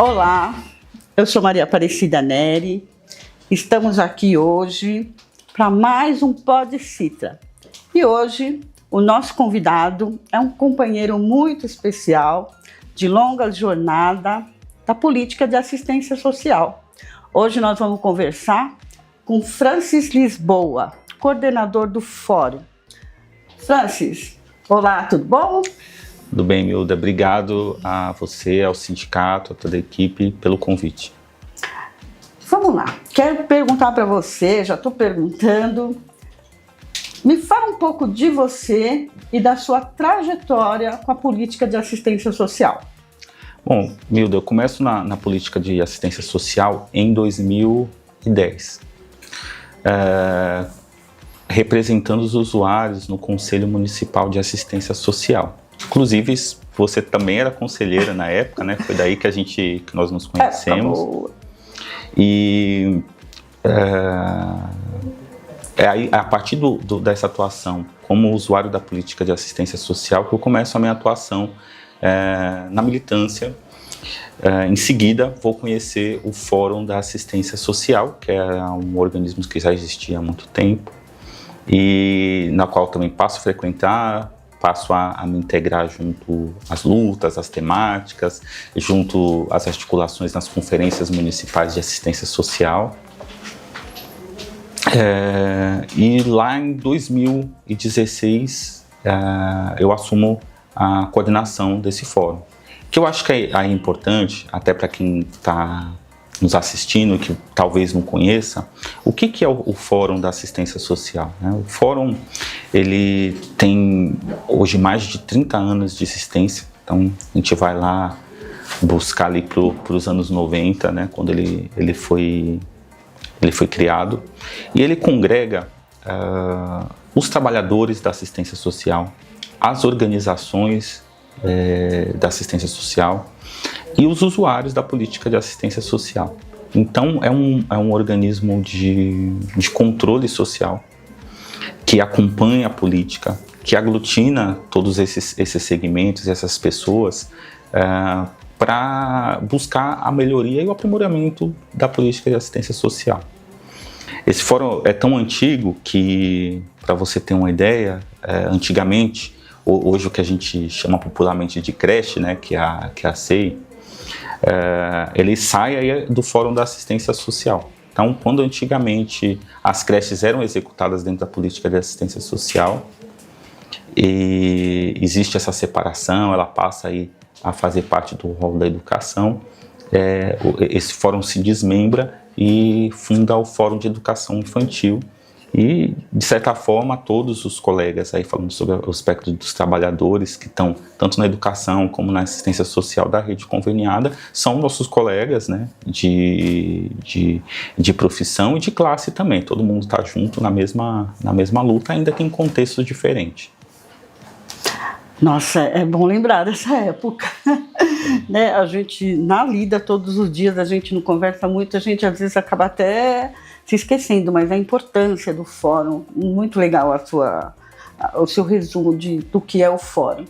Olá, eu sou Maria Aparecida Neri. Estamos aqui hoje para mais um Pod Citra. E hoje o nosso convidado é um companheiro muito especial de longa jornada da política de assistência social. Hoje nós vamos conversar com Francis Lisboa, coordenador do Fórum. Francis, olá, tudo bom? Tudo bem, Milda. Obrigado a você, ao sindicato, a toda a equipe pelo convite. Vamos lá. Quero perguntar para você, já estou perguntando. Me fala um pouco de você e da sua trajetória com a política de assistência social. Bom, Milda, eu começo na política de assistência social em 2010, representando os usuários no Conselho Municipal de Assistência Social. Inclusive, você também era conselheira na época, né? Foi daí que nós nos conhecemos. E aí, a partir dessa atuação como usuário da política de assistência social que eu começo a minha atuação na militância. Em seguida, vou conhecer o Fórum da Assistência Social, que é um organismo que já existia há muito tempo e na qual também passo a frequentar, passo a me integrar junto às lutas, às temáticas, junto às articulações nas conferências municipais de assistência social. E lá em 2016, eu assumo a coordenação desse fórum, que eu acho que é importante, até para quem está nos assistindo, que talvez não conheça, o que é o Fórum da Assistência Social, né? O Fórum, ele tem hoje mais de 30 anos de existência, então a gente vai lá buscar ali para os anos 90, né, quando ele foi criado, e ele congrega os trabalhadores da assistência social, as organizações da assistência social e os usuários da política de assistência social. Então é um organismo de controle social que acompanha a política, que aglutina todos esses segmentos, essas pessoas, para buscar a melhoria e o aprimoramento da política de assistência social. Esse fórum é tão antigo que, para você ter uma ideia, antigamente, hoje o que a gente chama popularmente de creche, né, que é a SEI, ele sai aí do Fórum da Assistência Social. Então, quando antigamente as creches eram executadas dentro da política de assistência social, e existe essa separação, ela passa aí a fazer parte do rol da educação, esse fórum se desmembra e funda o Fórum de Educação Infantil. E, de certa forma, todos os colegas, aí falando sobre o aspecto dos trabalhadores que estão tanto na educação como na assistência social da rede conveniada, são nossos colegas, né, de profissão e de classe também. Todo mundo está junto na mesma luta, ainda que em contextos diferentes. Nossa, é bom lembrar dessa época, né? A gente, na lida, todos os dias, a gente não conversa muito, a gente às vezes acaba até se esquecendo, mas a importância do fórum, muito legal o seu resumo do que é o fórum.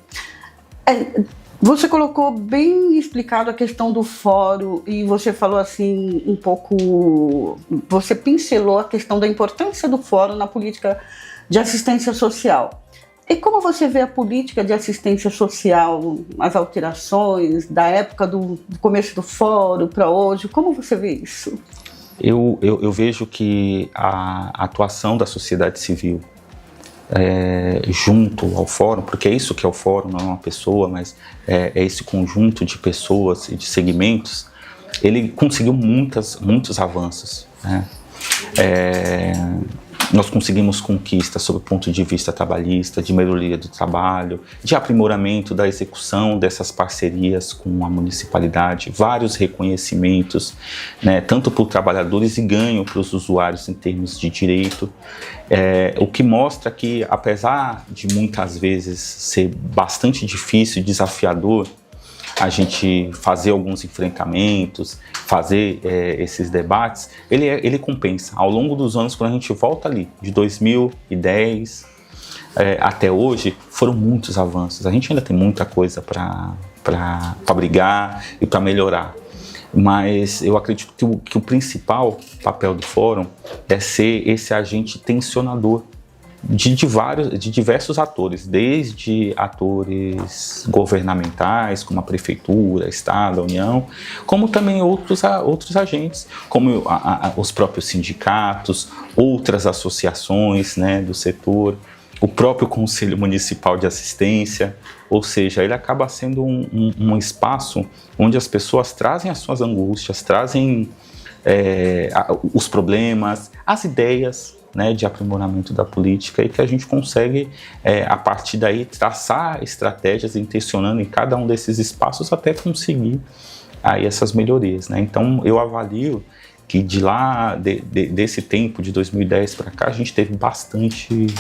Você colocou bem explicado a questão do fórum e você falou assim um pouco, você pincelou a questão da importância do fórum na política de assistência social. E como você vê a política de assistência social, as alterações da época do começo do fórum para hoje, como você vê isso? Eu vejo que a atuação da sociedade civil junto ao fórum, porque é isso que é o fórum, não é uma pessoa, mas é esse conjunto de pessoas e de segmentos, ele conseguiu muitos avanços, né? Nós conseguimos conquistas sob o ponto de vista trabalhista, de melhoria do trabalho, de aprimoramento da execução dessas parcerias com a municipalidade, vários reconhecimentos, né, tanto por trabalhadores e ganho para os usuários em termos de direito, o que mostra que, apesar de muitas vezes ser bastante difícil e desafiador, a gente fazer alguns enfrentamentos, fazer esses debates, ele compensa. Ao longo dos anos, quando a gente volta ali, de 2010 até hoje, foram muitos avanços. A gente ainda tem muita coisa para brigar e para melhorar. Mas eu acredito que o principal papel do fórum é ser esse agente tensionador de diversos atores, desde atores governamentais, como a prefeitura, Estado, a União, como também outros agentes, como os próprios sindicatos, outras associações, né, do setor, o próprio Conselho Municipal de Assistência. Ou seja, ele acaba sendo um espaço onde as pessoas trazem as suas angústias, trazem os problemas, as ideias, né, de aprimoramento da política, e que a gente consegue, a partir daí, traçar estratégias intencionando em cada um desses espaços até conseguir aí essas melhorias, né? Então, eu avalio que de lá, desse tempo, de 2010 para cá, a gente teve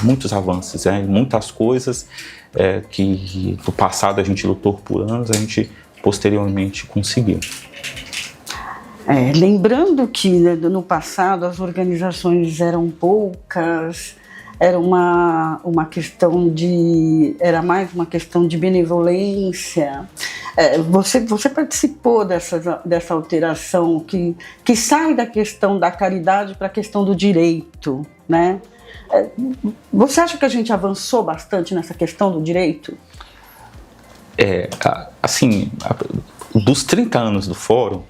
muitos avanços, muitas coisas que no passado a gente lutou por anos, a gente posteriormente conseguiu. Lembrando que, né, no passado as organizações eram poucas, era era mais uma questão de benevolência. Você participou dessa alteração que sai da questão da caridade para a questão do direito, né? Você acha que a gente avançou bastante nessa questão do direito? Assim, dos 30 anos do Fórum,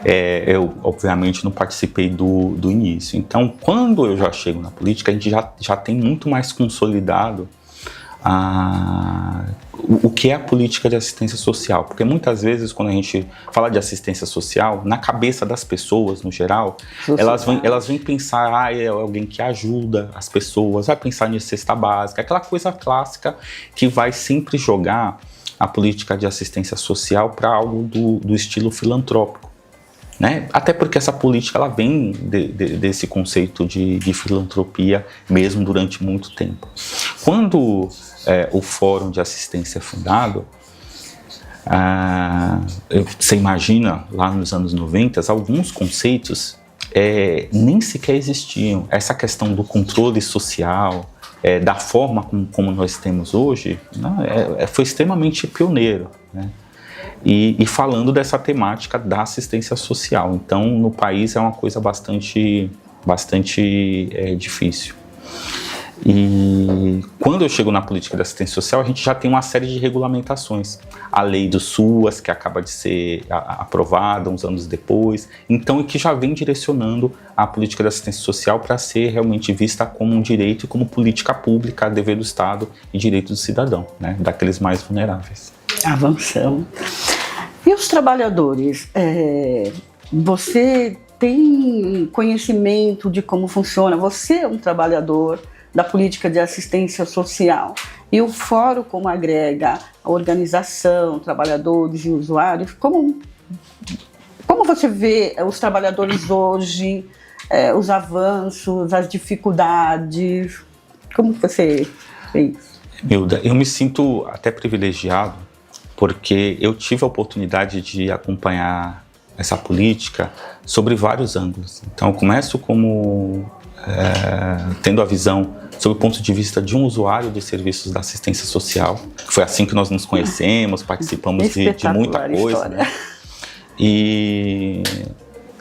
eu obviamente não participei do início. Então, quando eu já chego na política, a gente já tem muito mais consolidado o que é a política de assistência social. Porque muitas vezes, quando a gente fala de assistência social, na cabeça das pessoas, no geral, elas vêm pensar, é alguém que ajuda as pessoas, vai pensar em cesta básica, aquela coisa clássica que vai sempre jogar a política de assistência social para algo do estilo filantrópico, né? Até porque essa política ela vem desse conceito de filantropia mesmo durante muito tempo. Quando o Fórum de Assistência é fundado, você imagina, lá nos anos 90, alguns conceitos nem sequer existiam. Essa questão do controle social, da forma como nós temos hoje, né, foi extremamente pioneiro, né? E falando dessa temática da assistência social. Então, no país é uma coisa bastante difícil. E quando eu chego na política de assistência social, a gente já tem uma série de regulamentações. A lei do SUAS, que acaba de ser aprovada uns anos depois, então, e que já vem direcionando a política de assistência social para ser realmente vista como um direito e como política pública, dever do Estado e direito do cidadão, né, daqueles mais vulneráveis. Avançamos. E os trabalhadores? Você tem conhecimento de como funciona? Você é um trabalhador da política de assistência social. E o fórum, como agrega a organização, trabalhadores e usuários, como você vê os trabalhadores hoje, os avanços, as dificuldades? Como você vê isso? Milda, eu me sinto até privilegiado, porque eu tive a oportunidade de acompanhar essa política sobre vários ângulos. Então, eu começo tendo a visão sob o ponto de vista de um usuário dos serviços da assistência social. Foi assim que nós nos conhecemos, participamos de muita coisa, né? E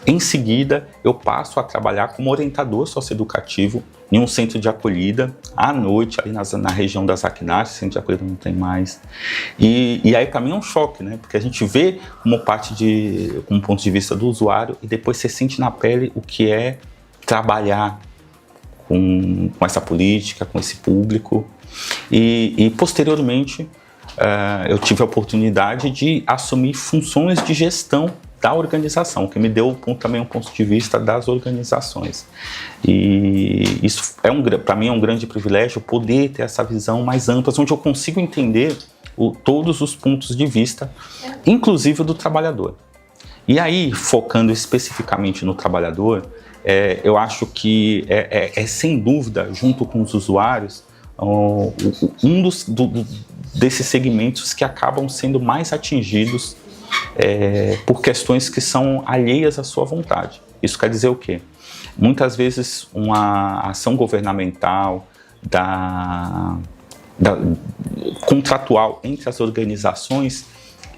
em seguida eu passo a trabalhar como orientador socioeducativo em um centro de acolhida à noite, ali na região das Aquinas, centro de acolhida não tem mais. E aí para mim é um choque, né? Porque a gente vê como ponto de vista do usuário e depois você sente na pele o que é trabalhar com essa política, com esse público. E posteriormente, eu tive a oportunidade de assumir funções de gestão da organização, que me deu também um ponto de vista das organizações. E isso, para mim, é um grande privilégio poder ter essa visão mais ampla, onde eu consigo entender todos os pontos de vista, inclusive do trabalhador. E aí, focando especificamente no trabalhador, eu acho que sem dúvida, junto com os usuários, desses segmentos que acabam sendo mais atingidos por questões que são alheias à sua vontade. Isso quer dizer o quê? Muitas vezes uma ação governamental, contratual entre as organizações,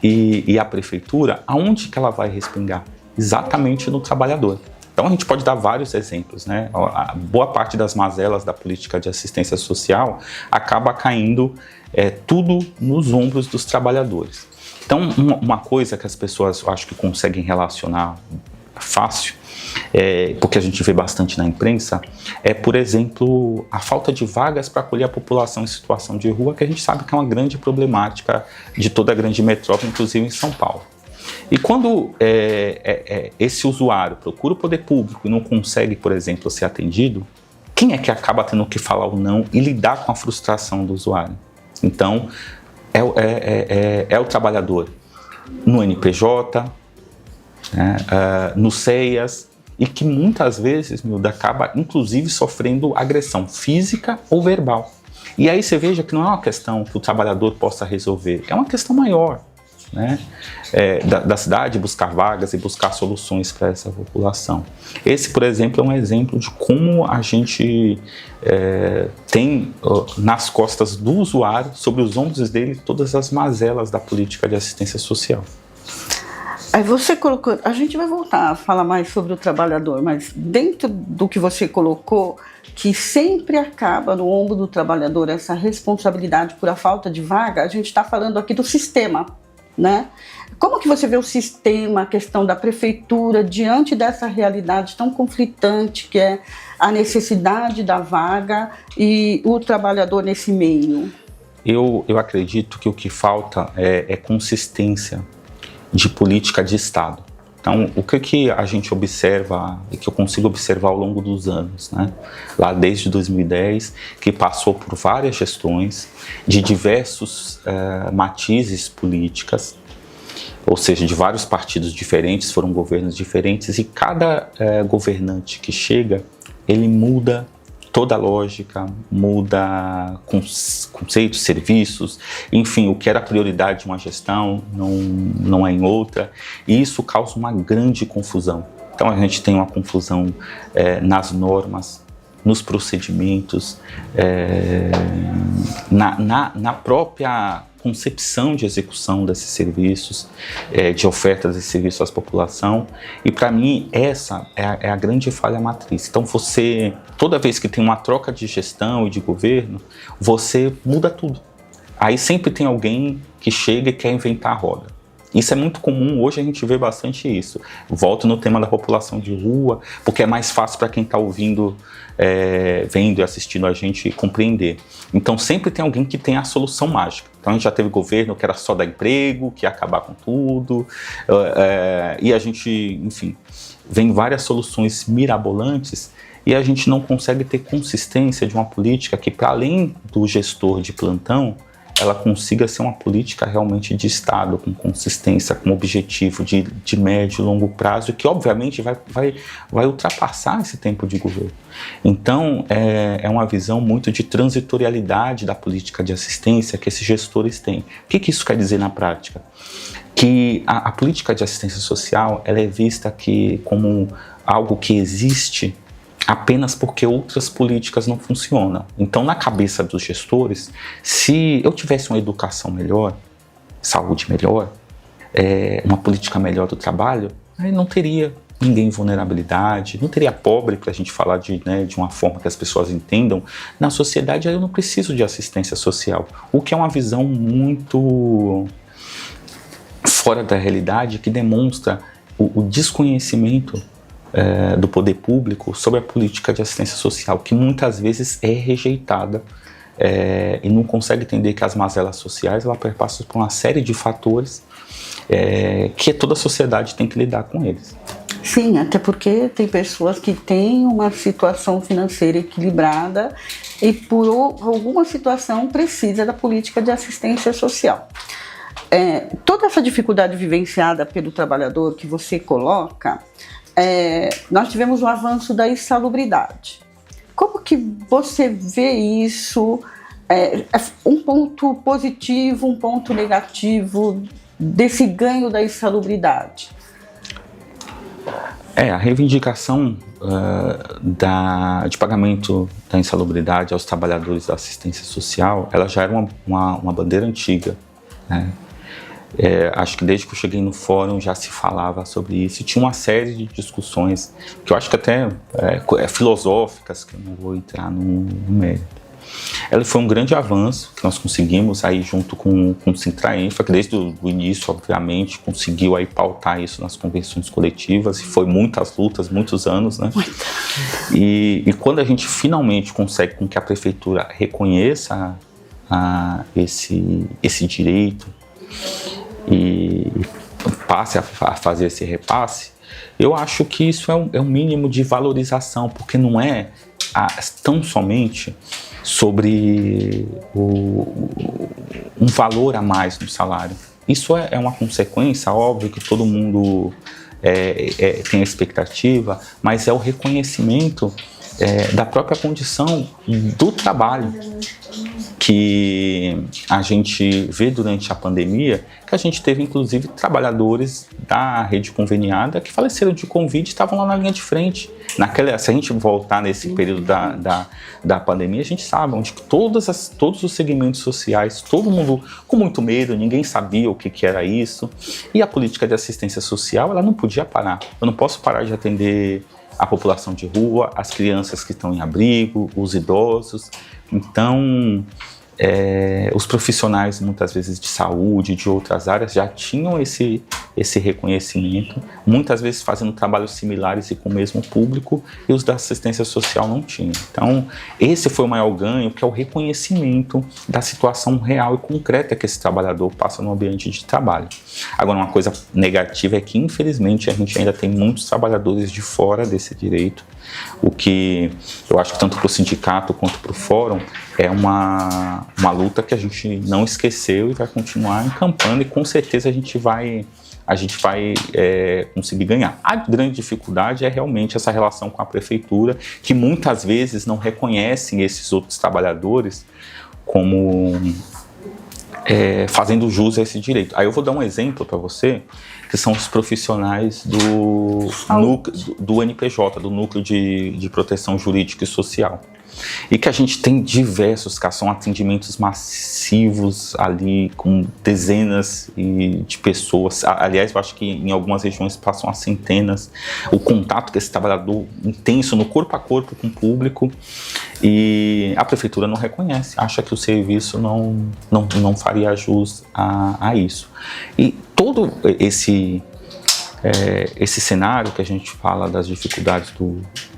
e a prefeitura, aonde que ela vai respingar? Exatamente no trabalhador. Então a gente pode dar vários exemplos, né? A boa parte das mazelas da política de assistência social acaba caindo tudo nos ombros dos trabalhadores. Então uma coisa que as pessoas, eu acho que conseguem relacionar fácil, porque a gente vê bastante na imprensa, por exemplo, a falta de vagas para acolher a população em situação de rua, que a gente sabe que é uma grande problemática de toda a grande metrópole, inclusive em São Paulo. E quando esse usuário procura o poder público e não consegue, por exemplo, ser atendido, quem é que acaba tendo que falar o não e lidar com a frustração do usuário? Então, é o trabalhador no NPJ, no CEAS, e que muitas vezes, Milda, acaba inclusive sofrendo agressão física ou verbal. E aí você veja que não é uma questão que o trabalhador possa resolver, é uma questão maior, né? Da cidade buscar vagas e buscar soluções para essa população. Esse, por exemplo, é um exemplo de como a gente tem nas costas do usuário, sobre os ombros dele, todas as mazelas da política de assistência social. Aí você colocou, a gente vai voltar a falar mais sobre o trabalhador, mas dentro do que você colocou, que sempre acaba no ombro do trabalhador essa responsabilidade por a falta de vaga, a gente está falando aqui do sistema, né? Como que você vê o sistema, a questão da prefeitura, diante dessa realidade tão conflitante que é a necessidade da vaga e o trabalhador nesse meio? Eu acredito que o que falta é consistência de política de Estado. Então, o que a gente observa e que eu consigo observar ao longo dos anos, né? Lá desde 2010, que passou por várias gestões de diversos matizes políticas, ou seja, de vários partidos diferentes, foram governos diferentes, e cada governante que chega, ele muda toda a lógica, muda conceitos, serviços, enfim, o que era prioridade de uma gestão não é em outra, e isso causa uma grande confusão. Então a gente tem uma confusão nas normas, nos procedimentos, na própria concepção de execução desses serviços, de oferta desses serviços à população, e para mim essa é a grande falha matriz. Então você, toda vez que tem uma troca de gestão e de governo, você muda tudo. Aí sempre tem alguém que chega e quer inventar a roda. Isso é muito comum, hoje a gente vê bastante isso. Volto no tema da população de rua, porque é mais fácil para quem está ouvindo, vendo e assistindo a gente compreender. Então sempre tem alguém que tem a solução mágica. Então a gente já teve governo que era só dar emprego, que ia acabar com tudo, e a gente, enfim, vem várias soluções mirabolantes e a gente não consegue ter consistência de uma política que, para além do gestor de plantão, ela consiga ser uma política realmente de Estado, com consistência, com objetivo de médio e longo prazo, que obviamente vai ultrapassar esse tempo de governo. Então, é uma visão muito de transitorialidade da política de assistência que esses gestores têm. O que isso quer dizer na prática? Que a política de assistência social ela é vista como algo que existe apenas porque outras políticas não funcionam. Então, na cabeça dos gestores, se eu tivesse uma educação melhor, saúde melhor, uma política melhor do trabalho, aí não teria ninguém em vulnerabilidade, não teria pobre, para a gente falar de uma forma que as pessoas entendam. Na sociedade, aí eu não preciso de assistência social, o que é uma visão muito fora da realidade, que demonstra o desconhecimento do poder público sobre a política de assistência social, que muitas vezes é rejeitada e não consegue entender que as mazelas sociais ela perpassam por uma série de fatores que toda a sociedade tem que lidar com eles. Sim, até porque tem pessoas que têm uma situação financeira equilibrada e por alguma situação precisa da política de assistência social. Toda essa dificuldade vivenciada pelo trabalhador que você coloca, nós tivemos o avanço da insalubridade. Como que você vê isso? Um ponto positivo, um ponto negativo desse ganho da insalubridade? A reivindicação de pagamento da insalubridade aos trabalhadores da assistência social, ela já era uma bandeira antiga, né? Acho que desde que eu cheguei no fórum já se falava sobre isso, e tinha uma série de discussões que eu acho que até filosóficas, que eu não vou entrar no mérito. Ela foi um grande avanço que nós conseguimos aí junto com o Sintra-Enfa, que desde o início, obviamente, conseguiu aí pautar isso nas convenções coletivas, e foi muitas lutas, muitos anos, né? E quando a gente finalmente consegue com que a prefeitura reconheça esse direito e passe a fazer esse repasse, eu acho que isso é um mínimo de valorização, porque não é tão somente sobre um valor a mais no salário. Isso é uma consequência, óbvio que todo mundo tem a expectativa, mas é o reconhecimento da própria condição do trabalho, que a gente vê durante a pandemia, que a gente teve inclusive trabalhadores da rede conveniada que faleceram de Covid e estavam lá na linha de frente. Se a gente voltar nesse período da pandemia, a gente sabe onde todos os segmentos sociais, todo mundo com muito medo, ninguém sabia o que era isso, e a política de assistência social, ela não podia parar. Eu não posso parar de atender a população de rua, as crianças que estão em abrigo, os idosos. Então, os profissionais, muitas vezes de saúde, de outras áreas, já tinham esse reconhecimento, muitas vezes fazendo trabalhos similares e com o mesmo público, e os da assistência social não tinham. Então, esse foi o maior ganho, que é o reconhecimento da situação real e concreta que esse trabalhador passa no ambiente de trabalho. Agora, uma coisa negativa é que, infelizmente, a gente ainda tem muitos trabalhadores de fora desse direito, o que eu acho que tanto para o sindicato quanto para o fórum é uma luta que a gente não esqueceu e vai continuar encampando, e com certeza a gente vai conseguir ganhar. A grande dificuldade é realmente essa relação com a prefeitura, que muitas vezes não reconhecem esses outros trabalhadores como fazendo jus a esse direito. Aí eu vou dar um exemplo para você, que são os profissionais do NPJ, do Núcleo de Proteção Jurídica e Social. E que a gente tem diversos casos, são atendimentos massivos ali, com dezenas de pessoas. Aliás, eu acho que em algumas regiões passam a centenas. O contato que esse trabalhador intenso, no corpo a corpo com o público, e a prefeitura não reconhece, acha que o serviço não faria jus a isso. E todo esse cenário que a gente fala das dificuldades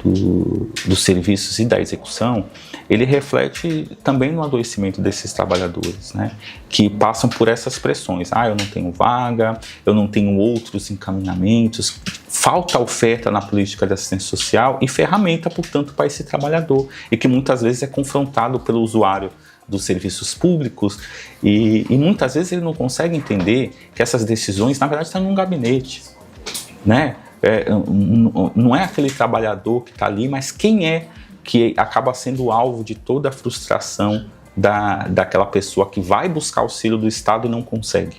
dos serviços e da execução, ele reflete também no adoecimento desses trabalhadores, né, que passam por essas pressões. Eu não tenho vaga, eu não tenho outros encaminhamentos, falta oferta na política de assistência social e ferramenta, portanto, para esse trabalhador, e que muitas vezes é confrontado pelo usuário dos serviços públicos, e muitas vezes ele não consegue entender que essas decisões, na verdade, estão num gabinete, né? Não é aquele trabalhador que está ali, mas quem é que acaba sendo alvo de toda a frustração daquela pessoa que vai buscar auxílio do Estado e não consegue?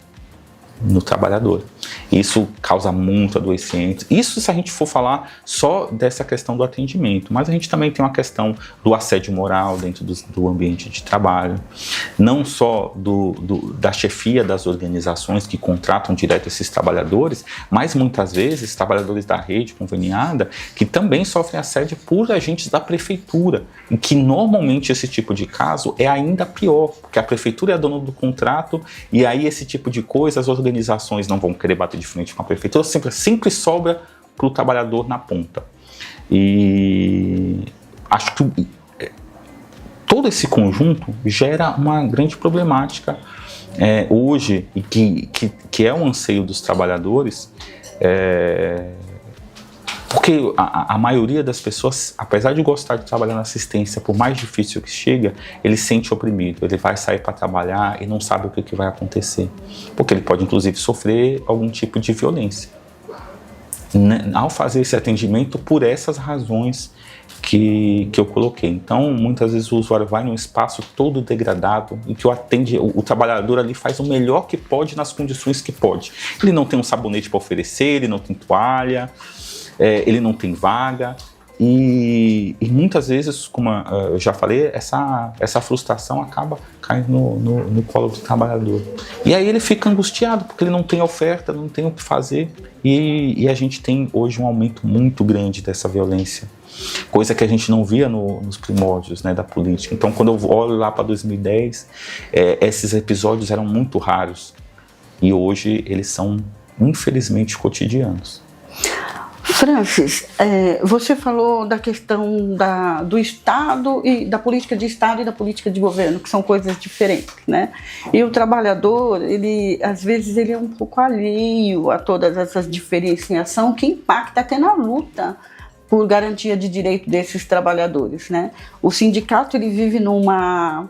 No trabalhador. Isso causa muito adoecimento. Isso se a gente for falar só dessa questão do atendimento, mas a gente também tem uma questão do assédio moral dentro do ambiente de trabalho, não só da chefia das organizações que contratam direto esses trabalhadores, mas muitas vezes trabalhadores da rede conveniada que também sofrem assédio por agentes da prefeitura, em que normalmente esse tipo de caso é ainda pior, porque a prefeitura é a dona do contrato, e aí esse tipo de coisa as organizações não vão querer bater de frente com a prefeitura, sempre sobra para o trabalhador na ponta. E acho que todo esse conjunto gera uma grande problemática hoje, e que é um anseio dos trabalhadores, porque a maioria das pessoas, apesar de gostar de trabalhar na assistência, por mais difícil que chega, ele se sente oprimido, ele vai sair para trabalhar e não sabe o que vai acontecer, porque ele pode inclusive sofrer algum tipo de violência, né, ao fazer esse atendimento por essas razões que eu coloquei. Então, muitas vezes o usuário vai num espaço todo degradado, em que o trabalhador ali faz o melhor que pode nas condições que pode. Ele não tem um sabonete para oferecer, ele não tem toalha, ele não tem vaga, E muitas vezes, como eu já falei, essa frustração acaba caindo no colo do trabalhador. E aí ele fica angustiado, porque ele não tem oferta, não tem o que fazer. E a gente tem hoje um aumento muito grande dessa violência, coisa que a gente não via nos primórdios, né, da política. Então, quando eu olho lá para 2010, esses episódios eram muito raros. E hoje eles são, infelizmente, cotidianos. Francis, você falou da questão do Estado e da política de Estado e da política de governo, que são coisas diferentes, né? E o trabalhador, às vezes ele é um pouco alheio a todas essas diferenciações que impacta até na luta por garantia de direito desses trabalhadores, né? O sindicato ele vive numa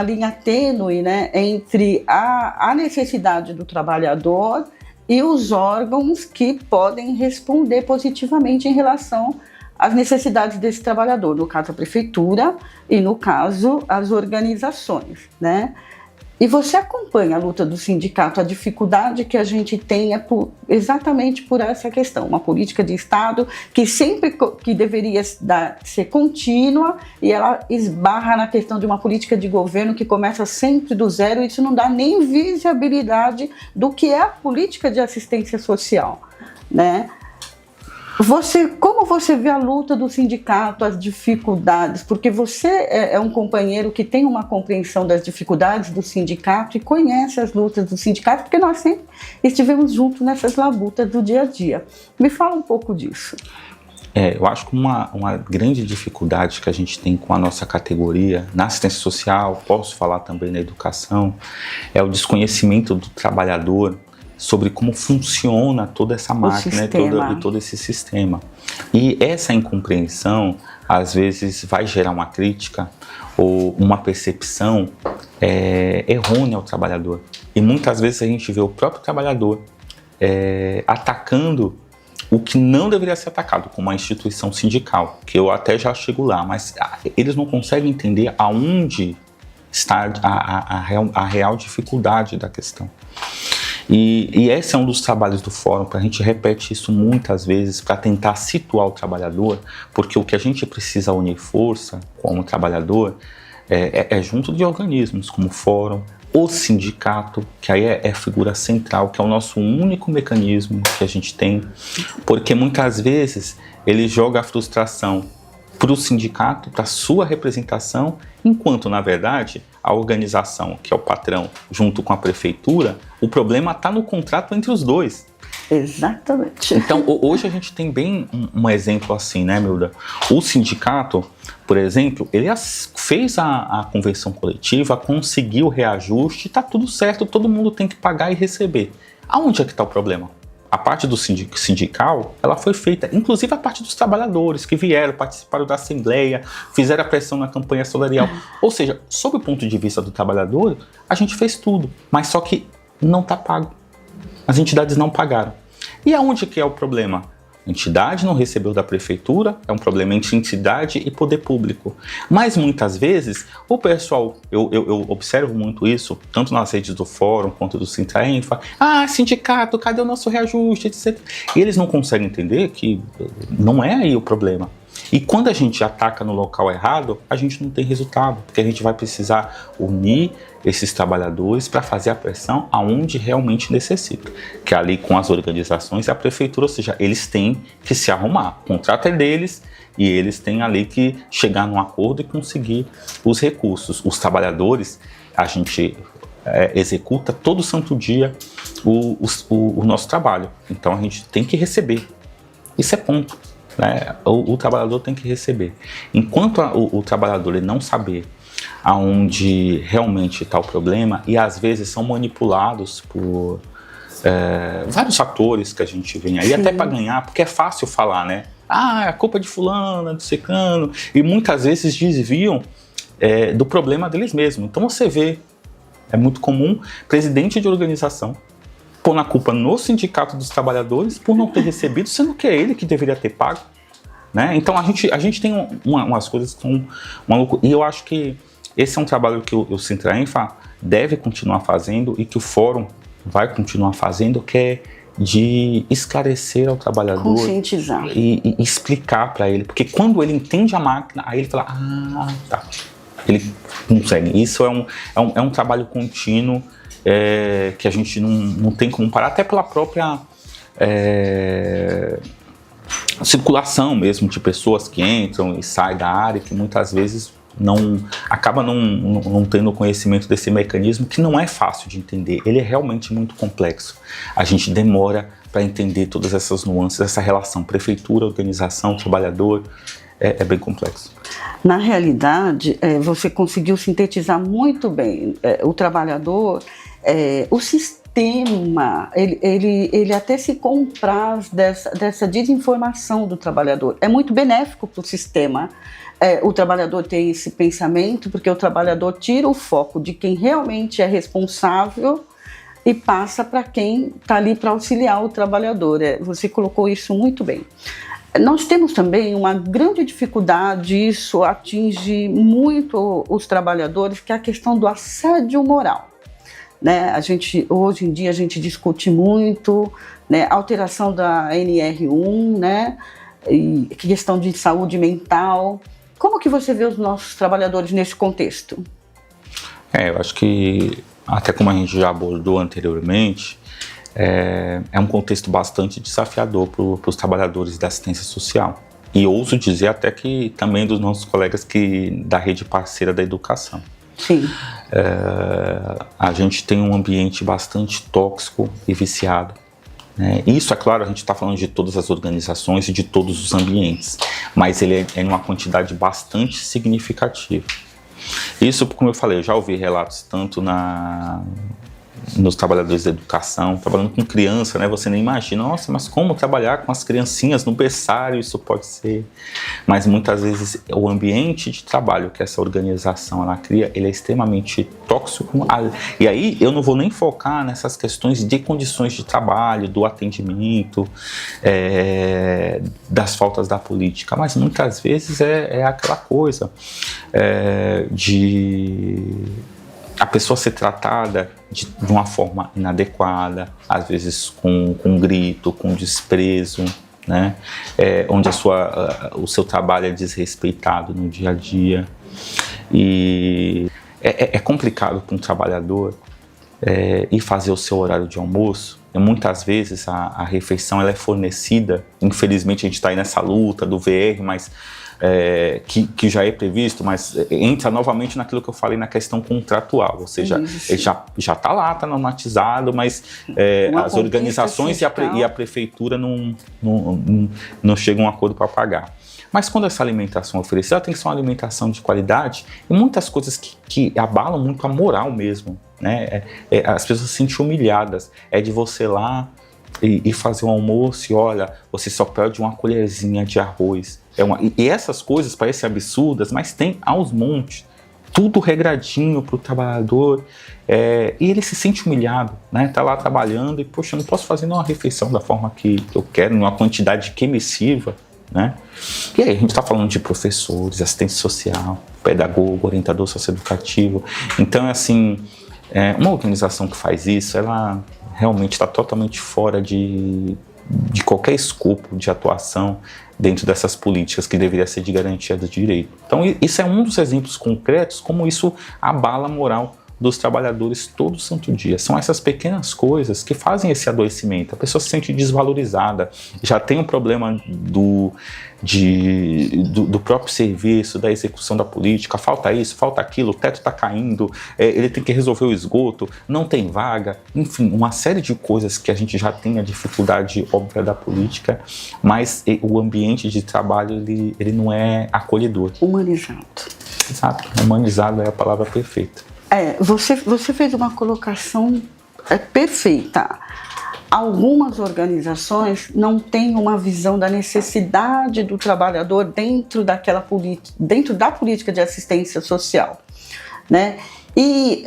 linha tênue, né, entre a necessidade do trabalhador e os órgãos que podem responder positivamente em relação às necessidades desse trabalhador, no caso a prefeitura e no caso as organizações, né? E você acompanha a luta do sindicato, a dificuldade que a gente tem exatamente por essa questão, uma política de Estado que deveria ser contínua e ela esbarra na questão de uma política de governo que começa sempre do zero e isso não dá nem visibilidade do que é a política de assistência social, né? Como você vê a luta do sindicato, as dificuldades? Porque você é um companheiro que tem uma compreensão das dificuldades do sindicato e conhece as lutas do sindicato, porque nós sempre estivemos juntos nessas labutas do dia a dia. Me fala um pouco disso. Eu acho que uma grande dificuldade que a gente tem com a nossa categoria, na assistência social, posso falar também na educação, é o desconhecimento do trabalhador sobre como funciona toda essa máquina e todo esse sistema. E essa incompreensão, às vezes, vai gerar uma crítica ou uma percepção errônea ao trabalhador. E muitas vezes a gente vê o próprio trabalhador atacando o que não deveria ser atacado, como a instituição sindical, que eu até já chego lá, mas eles não conseguem entender aonde está a real dificuldade da questão. E esse é um dos trabalhos do fórum, a gente repete isso muitas vezes para tentar situar o trabalhador, porque o que a gente precisa unir força como trabalhador é junto de organismos como o fórum, o sindicato, que aí é figura central, que é o nosso único mecanismo que a gente tem, porque muitas vezes ele joga a frustração para o sindicato, para a sua representação, enquanto, na verdade, a organização, que é o patrão, junto com a prefeitura, o problema está no contrato entre os dois. Exatamente. Então, hoje a gente tem bem um exemplo assim, né, Milda? O sindicato, por exemplo, ele fez a convenção coletiva, conseguiu o reajuste, está tudo certo, todo mundo tem que pagar e receber. Aonde é que está o problema? A parte do sindical, ela foi feita, inclusive a parte dos trabalhadores que vieram, participaram da assembleia, fizeram a pressão na campanha salarial. Ou seja, sob o ponto de vista do trabalhador, a gente fez tudo, mas só que não está pago. As entidades não pagaram. E aonde que é o problema? A entidade não recebeu da prefeitura, é um problema entre entidade e poder público. Mas muitas vezes, o pessoal, eu observo muito isso, tanto nas redes do fórum quanto do Sintraenfa, sindicato, cadê o nosso reajuste, etc. E eles não conseguem entender que não é aí o problema. E quando a gente ataca no local errado, a gente não tem resultado, porque a gente vai precisar unir esses trabalhadores para fazer a pressão aonde realmente necessita, que é ali com as organizações e a prefeitura, ou seja, eles têm que se arrumar, o contrato é deles e eles têm ali que chegar num acordo e conseguir os recursos. Os trabalhadores, a gente executa todo santo dia o nosso trabalho, então a gente tem que receber, isso é ponto. Né? O trabalhador tem que receber. Enquanto o trabalhador ele não saber aonde realmente está o problema, e às vezes são manipulados por vários fatores que a gente vê aí, até para ganhar, porque é fácil falar, né? A culpa é de fulano, de ciclano, e muitas vezes desviam do problema deles mesmos. Então você vê, é muito comum, presidente de organização pôr a culpa no sindicato dos trabalhadores por não ter recebido, sendo que é ele que deveria ter pago. Né? Então a gente tem umas coisas que são uma loucura. E eu acho que esse é um trabalho que o Sintraenfa deve continuar fazendo e que o Fórum vai continuar fazendo, que é de esclarecer ao trabalhador, conscientizar e explicar para ele, porque quando ele entende a máquina, aí ele fala, tá, ele consegue. Isso é um trabalho contínuo, que a gente não tem como parar, até pela própria circulação mesmo de pessoas que entram e saem da área, que muitas vezes acaba não tendo conhecimento desse mecanismo, que não é fácil de entender, ele é realmente muito complexo. A gente demora para entender todas essas nuances, essa relação prefeitura, organização, trabalhador, é bem complexo. Na realidade, você conseguiu sintetizar muito bem o trabalhador, o sistema, ele até se compraz dessa desinformação do trabalhador. É muito benéfico para o sistema o trabalhador ter esse pensamento, porque o trabalhador tira o foco de quem realmente é responsável e passa para quem está ali para auxiliar o trabalhador. Você colocou isso muito bem. Nós temos também uma grande dificuldade, isso atinge muito os trabalhadores, que é a questão do assédio moral. Né? Hoje em dia a gente discute muito, né? Alteração da NR1, né? E questão de saúde mental. Como que você vê os nossos trabalhadores nesse contexto? Eu acho que, até como a gente já abordou anteriormente, é um contexto bastante desafiador para os trabalhadores da assistência social. E ouso dizer até que também dos nossos colegas da rede parceira da educação. Sim. A gente tem um ambiente bastante tóxico e viciado. Isso, é claro, a gente está falando de todas as organizações e de todos os ambientes, mas ele é em uma quantidade bastante significativa. Isso, como eu falei, eu já ouvi relatos tanto nos trabalhadores da educação, trabalhando com criança, né? Você nem imagina, nossa, mas como trabalhar com as criancinhas no berçário, isso pode ser. Mas muitas vezes o ambiente de trabalho que essa organização ela cria, ele é extremamente tóxico. E aí eu não vou nem focar nessas questões de condições de trabalho, do atendimento, das faltas da política, mas muitas vezes é aquela coisa de a pessoa ser tratada de uma forma inadequada, às vezes com grito, com desprezo, né? Onde o seu trabalho é desrespeitado no dia a dia. E é complicado para um trabalhador ir fazer o seu horário de almoço. E muitas vezes a refeição ela é fornecida, infelizmente a gente está aí nessa luta do VR, mas que já é previsto, mas entra novamente naquilo que eu falei na questão contratual, ou seja, ele já está lá, está normatizado, mas as organizações e a prefeitura não chegam a um acordo para pagar. Mas quando essa alimentação é oferecida, ela tem que ser uma alimentação de qualidade e muitas coisas que abalam muito a moral mesmo, né? As pessoas se sentem humilhadas, de você lá e fazer um almoço e olha, você só perde uma colherzinha de arroz. E essas coisas parecem absurdas, mas tem aos montes, tudo regradinho para o trabalhador, e ele se sente humilhado, né? Tá lá trabalhando e, poxa, eu não posso fazer nenhuma refeição da forma que eu quero, numa quantidade emissiva, né? E aí a gente está falando de professores, assistente social, pedagogo, orientador socioeducativo. Então, assim, uma organização que faz isso, ela realmente está totalmente fora de qualquer escopo de atuação dentro dessas políticas que deveria ser de garantia do direito. Então isso é um dos exemplos concretos como isso abala a moral dos trabalhadores todo santo dia. São essas pequenas coisas que fazem esse adoecimento. A pessoa se sente desvalorizada, já tem um problema do próprio serviço, da execução da política, falta isso, falta aquilo, o teto está caindo, ele tem que resolver o esgoto, não tem vaga, enfim, uma série de coisas que a gente já tem a dificuldade óbvia da política, mas o ambiente de trabalho ele não é acolhedor. Humanizado. Exato, humanizado é a palavra perfeita. Você fez uma colocação perfeita. Algumas organizações não têm uma visão da necessidade do trabalhador dentro da política de assistência social, né? E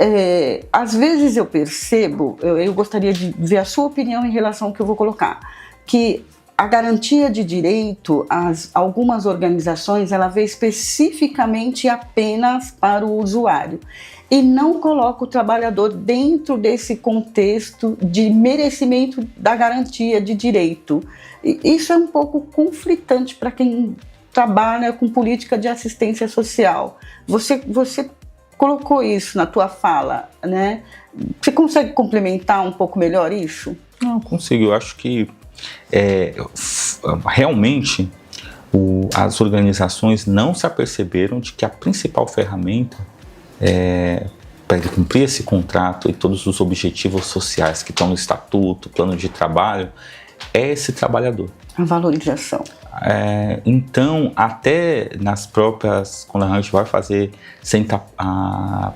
às vezes eu percebo, eu gostaria de ver a sua opinião em relação ao que eu vou colocar, que a garantia de direito, algumas organizações, ela vê especificamente apenas para o usuário. e não coloca o trabalhador dentro desse contexto de merecimento da garantia de direito. E isso é um pouco conflitante para quem trabalha com política de assistência social. Você colocou isso na tua fala, né? Você consegue complementar um pouco melhor isso? Não, consigo. Eu acho que realmente as organizações não se aperceberam de que a principal ferramenta para ele cumprir esse contrato e todos os objetivos sociais que estão no estatuto, plano de trabalho, é esse trabalhador. A valorização. Então, até nas próprias, quando a gente vai sentar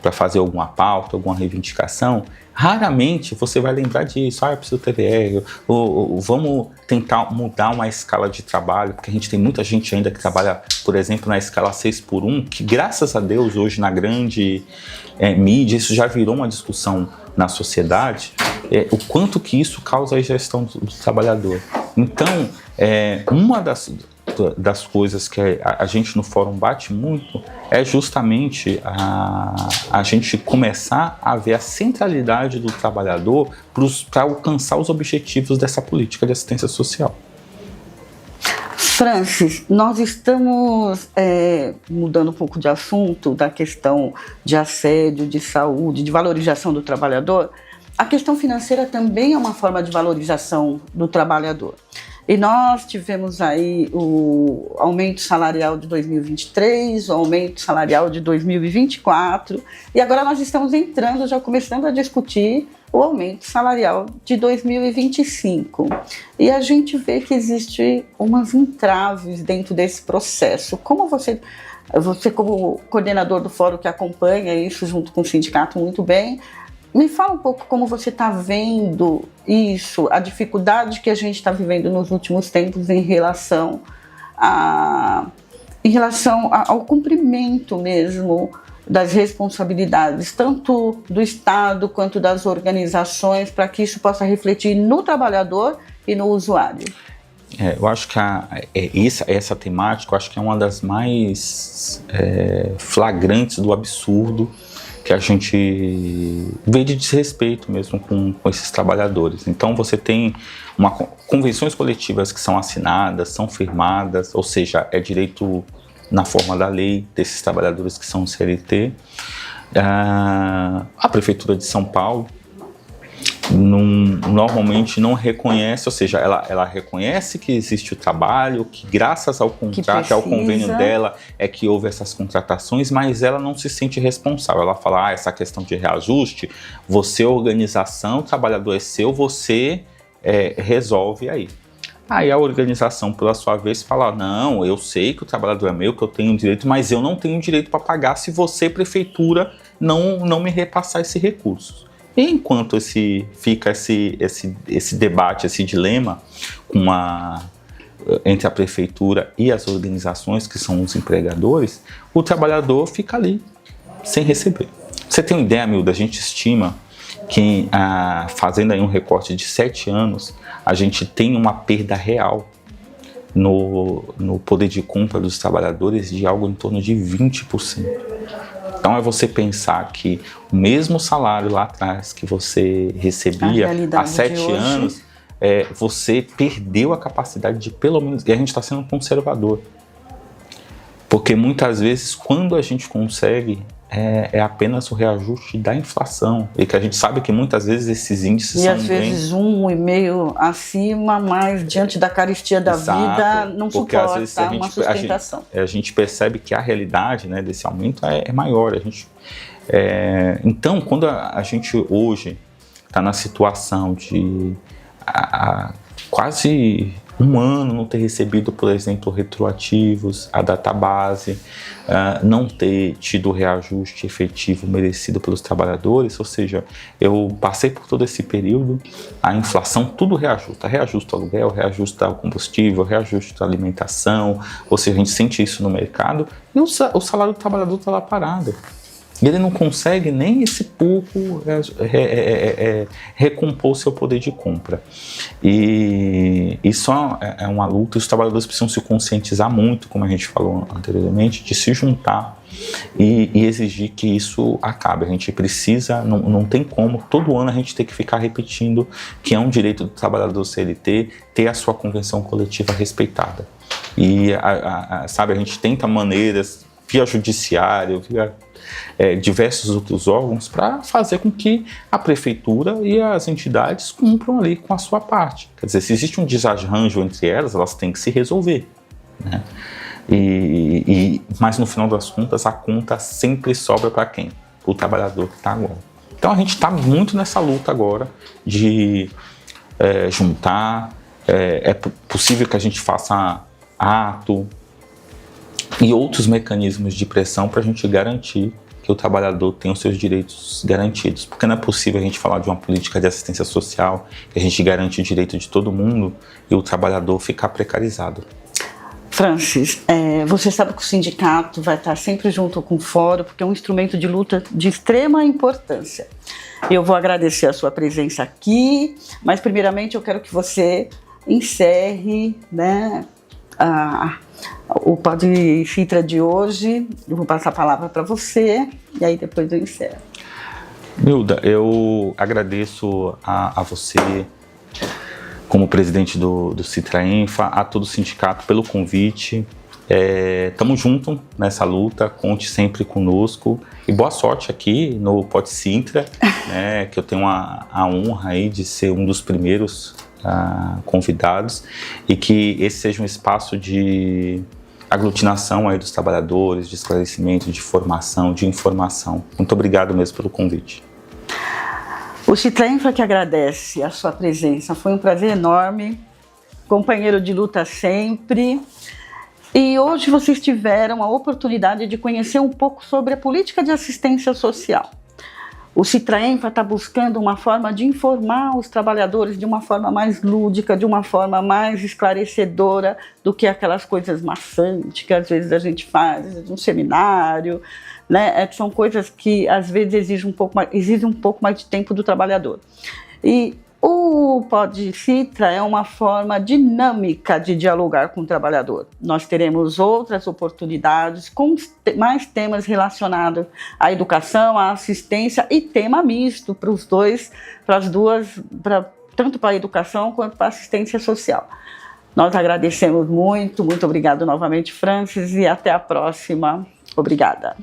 para fazer alguma pauta, alguma reivindicação, raramente você vai lembrar disso. Eu preciso ter VR, ou vamos tentar mudar uma escala de trabalho, porque a gente tem muita gente ainda que trabalha, por exemplo, na escala 6x1, que graças a Deus hoje na grande mídia, isso já virou uma discussão na sociedade, o quanto que isso causa a gestão do trabalhador. Então, uma das coisas que a gente no fórum bate muito é justamente a gente começar a ver a centralidade do trabalhador para alcançar os objetivos dessa política de assistência social. Francis, nós estamos mudando um pouco de assunto da questão de assédio, de saúde, de valorização do trabalhador. A questão financeira também é uma forma de valorização do trabalhador. E nós tivemos aí o aumento salarial de 2023, o aumento salarial de 2024, e agora nós estamos já começando a discutir o aumento salarial de 2025. E a gente vê que existe umas entraves dentro desse processo. Como você como coordenador do fórum que acompanha isso junto com o sindicato muito bem, me fala um pouco como você está vendo isso, a dificuldade que a gente está vivendo nos últimos tempos em relação ao cumprimento mesmo das responsabilidades, tanto do Estado quanto das organizações, para que isso possa refletir no trabalhador e no usuário. Eu acho que essa temática, eu acho que é uma das mais flagrantes do absurdo que a gente vê de desrespeito mesmo com esses trabalhadores. Então você tem convenções coletivas que são assinadas, são firmadas, ou seja, é direito na forma da lei desses trabalhadores que são CLT. A Prefeitura de São Paulo normalmente não reconhece, ou seja, ela reconhece que existe o trabalho, que graças ao contrato, ao convênio dela é que houve essas contratações, mas ela não se sente responsável. Ela fala, essa questão de reajuste, você, organização, o trabalhador é seu, você resolve aí. Aí a organização, pela sua vez, fala, não, eu sei que o trabalhador é meu, que eu tenho direito, mas eu não tenho direito para pagar se você, prefeitura, não me repassar esse recurso. E enquanto fica esse debate, esse dilema entre a prefeitura e as organizações, que são os empregadores, o trabalhador fica ali, sem receber. Você tem uma ideia, Milda? A gente estima que, fazendo aí um recorte de 7 anos, a gente tem uma perda real no poder de compra dos trabalhadores de algo em torno de 20%. Então é você pensar que o mesmo salário lá atrás que você recebia há 7 anos, você perdeu a capacidade de pelo menos... E a gente está sendo conservador. Porque muitas vezes, quando a gente consegue, é apenas o reajuste da inflação. E que a gente sabe que muitas vezes esses índices são... E às vezes 1,5 acima, mas diante da carestia da vida, não suporta uma sustentação. A gente percebe que a realidade, né, desse aumento é maior. Então, quando a gente hoje está na situação de quase 1 ano não ter recebido, por exemplo, retroativos, a database, não ter tido o reajuste efetivo merecido pelos trabalhadores, ou seja, eu passei por todo esse período, a inflação tudo reajusta o aluguel, reajusta o combustível, reajusta a alimentação, ou seja, a gente sente isso no mercado e o salário do trabalhador está lá parado. E ele não consegue nem esse pouco recompor o seu poder de compra. E isso é uma luta, os trabalhadores precisam se conscientizar muito, como a gente falou anteriormente, de se juntar e exigir que isso acabe. A gente precisa, não tem como, todo ano a gente tem que ficar repetindo que é um direito do trabalhador CLT ter a sua convenção coletiva respeitada. E sabe, a gente tenta maneiras via judiciário, via diversos outros órgãos para fazer com que a prefeitura e as entidades cumpram ali com a sua parte. Quer dizer, se existe um desarranjo entre elas, elas têm que se resolver, né? Mas no final das contas, a conta sempre sobra para quem? O trabalhador que está agora. Então a gente está muito nessa luta agora de juntar, é possível que a gente faça ato e outros mecanismos de pressão para a gente garantir que o trabalhador tenha os seus direitos garantidos. Porque não é possível a gente falar de uma política de assistência social, que a gente garante o direito de todo mundo e o trabalhador ficar precarizado. Francis, você sabe que o sindicato vai estar sempre junto com o Fórum, porque é um instrumento de luta de extrema importância. Eu vou agradecer a sua presença aqui, mas primeiramente eu quero que você encerre, né, o Pode Citra de hoje. Eu vou passar a palavra para você e aí depois eu encerro. Milda, eu agradeço a você, como presidente do CITRA-ENFA, a todo o sindicato pelo convite. Estamos juntos nessa luta, conte sempre conosco e boa sorte aqui no Pode Citra, né, que eu tenho a honra aí de ser um dos primeiros convidados, e que esse seja um espaço de aglutinação aí dos trabalhadores, de esclarecimento, de formação, de informação. Muito obrigado mesmo pelo convite. O CITRA-ENFA que agradece a sua presença, foi um prazer enorme, companheiro de luta sempre. E hoje vocês tiveram a oportunidade de conhecer um pouco sobre a política de assistência social. O CITRA-ENFA está buscando uma forma de informar os trabalhadores de uma forma mais lúdica, de uma forma mais esclarecedora do que aquelas coisas maçantes que às vezes a gente faz num seminário, né? São coisas que às vezes exigem um pouco mais de tempo do trabalhador. E o Pode Citra é uma forma dinâmica de dialogar com o trabalhador. Nós teremos outras oportunidades com mais temas relacionados à educação, à assistência e tema misto para os dois, tanto para a educação quanto para a assistência social. Nós agradecemos muito, muito obrigado novamente, Francis, e até a próxima. Obrigada.